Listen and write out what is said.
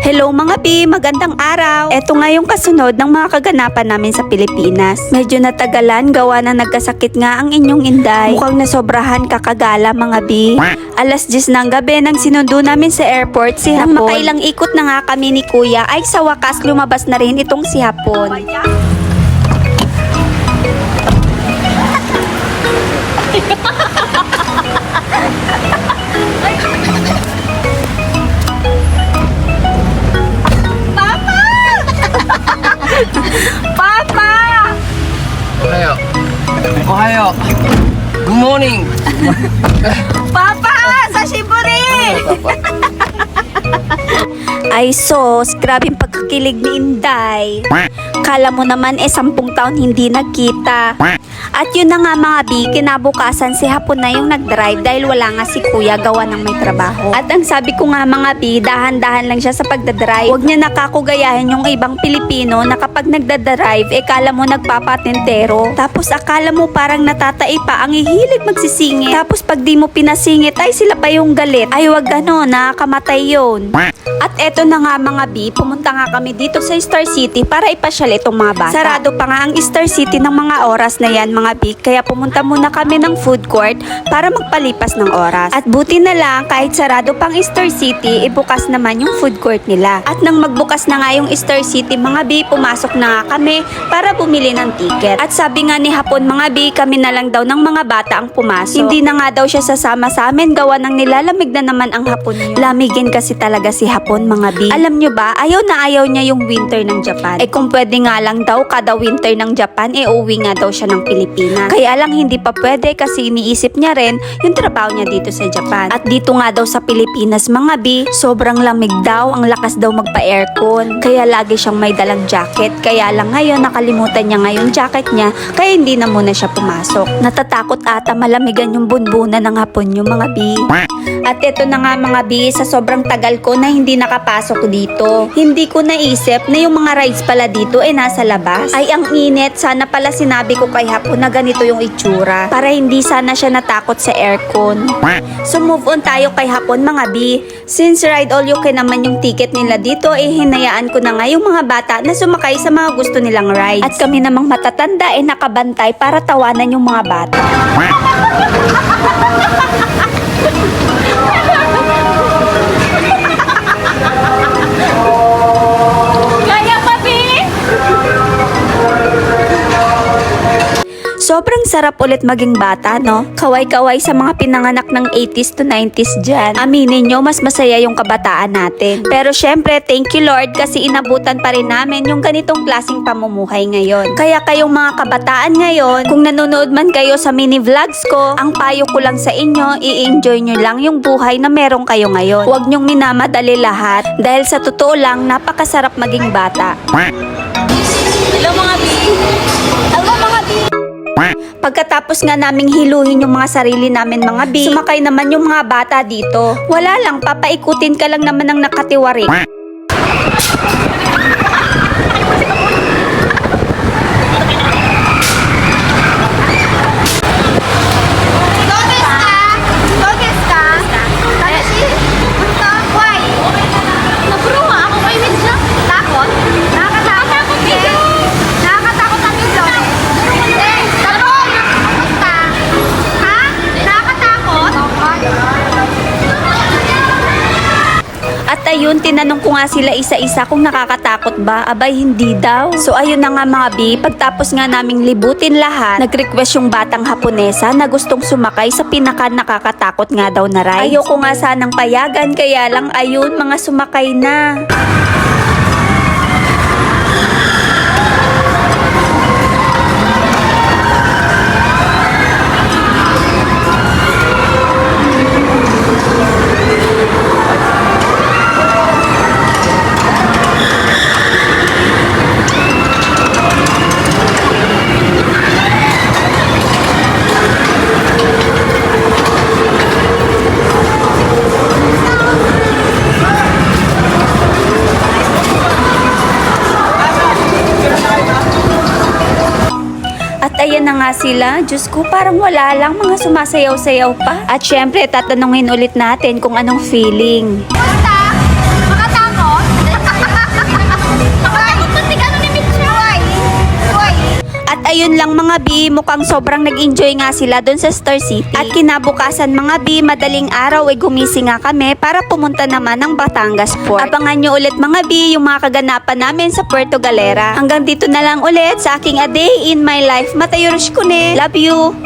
Hello mga Bi, magandang araw. Eto nga yung kasunod ng mga kaganapan namin sa Pilipinas. Medyo natagalan gawa na nagkasakit nga ang inyong inday. Mukhang nasobrahan kakagala mga Bi. Alas 10 ng gabi nang sinundo namin sa airport si Hapon. Nang makailang ikot na nga kami ni Kuya ay sa wakas lumabas na rin itong si Hapon. Papa! Ohayo. Ohayo. Good morning. Papa! Sashiburi! Ay sos, grabing pagkakilig ni Inday. Kala mo naman 10 taon hindi nagkita. At yun na nga mga Bi, kinabukasan si Hapon na yung nag-drive dahil wala nga si Kuya gawa ng may trabaho. At ang sabi ko nga mga Bi, dahan-dahan lang siya sa pagdadrive. Huwag niya nakakugayahin yung ibang Pilipino na kapag nagdadrive, kala mo nagpapatentero. Tapos akala mo parang natatai pa ang hihilig magsisingit. Tapos pag di mo pinasingit ay sila pa yung galit. Ay wag gano'n, nakakamatay yun. At eto na nga mga Bi, pumunta nga kami dito sa Star City para ipasyal itong mga bata. Sarado pa nga ang Star City ng mga oras na yan mga Bi, kaya pumunta muna kami ng food court para magpalipas ng oras. At buti na lang kahit sarado pang Star City, ibukas naman yung food court nila. At nang magbukas na nga yung Star City mga Bi, pumasok na nga kami para bumili ng ticket. At sabi nga ni Hapon mga Bi, kami na lang daw ng mga bata ang pumasok. Hindi na nga daw siya sasama sa amin gawa ng nilalamig na naman ang Hapon niyo. Lamigin kasi talaga si Hapon mga Bi. Alam nyo ba, ayaw na ayaw niya yung winter ng Japan. Kung pwede nga lang daw kada winter ng Japan, uwi nga daw siya ng Pilipinas. Kaya lang hindi pa pwede kasi iniisip niya rin yung trabaho niya dito sa Japan. At dito nga daw sa Pilipinas mga Bi, sobrang lamig daw, ang lakas daw magpa-aircon. Kaya lagi siyang may dalang jacket. Kaya lang ngayon nakalimutan niya ngayon jacket niya, kaya hindi na muna siya pumasok. Natatakot ata malamigan yung bunbunan ng Hapon yung mga Bi. At ito na nga mga Bi, sa sobrang tagal ko na hindi nakapasok dito. Hindi ko naisip na yung mga rides pala dito nasa labas. Ay ang init, sana pala sinabi ko kay Hapon na ganito yung itsura. Para hindi sana siya natakot sa aircon. So move on tayo kay Hapon mga Bi. Since ride all you can naman yung ticket nila dito, hinayaan ko na nga yung mga bata na sumakay sa mga gusto nilang rides. At kami namang matatanda nakabantay para tawanan yung mga bata. Sobrang sarap ulit maging bata, no? Kaway-kaway sa mga pinanganak ng 80s to 90s dyan. Aminin nyo, mas masaya yung kabataan natin. Pero syempre, thank you Lord kasi inabutan pa rin namin yung ganitong klaseng pamumuhay ngayon. Kaya kayong mga kabataan ngayon, kung nanonood man kayo sa mini vlogs ko, ang payo ko lang sa inyo, i-enjoy nyo lang yung buhay na meron kayo ngayon. Huwag nyong minamadali lahat dahil sa totoo lang, napakasarap maging bata. Hello mga Bi! Hello mga Bi! Pagkatapos nga naming hiluhin yung mga sarili namin mga Bi, sumakay naman yung mga bata dito. Wala lang, papaikutin ka lang naman ng nakatiwari. At ayun, tinanong ko nga sila isa-isa kung nakakatakot ba. Abay, hindi daw. So ayun na nga mga Bi, pagtapos nga naming libutin lahat, nag-request yung batang Haponesa na gustong sumakay sa pinaka nakakatakot nga daw na ride. Ayoko nga sanang payagan, kaya lang ayun, mga sumakay na. Ayan na nga sila. Diyos ko, parang wala lang, mga sumasayaw-sayaw pa. At syempre, tatanungin ulit natin kung anong feeling. Makatakot? ayun lang mga B, mukhang sobrang nag-enjoy nga sila doon sa Star City. At kinabukasan mga B, madaling araw ay gumising nga kami para pumunta naman ng Batangas Port. Abangan nyo ulit mga B yung mga kaganapan namin sa Puerto Galera. Hanggang dito na lang ulit sa aking A Day in My Life. Matayo Rush ko ne. Love you!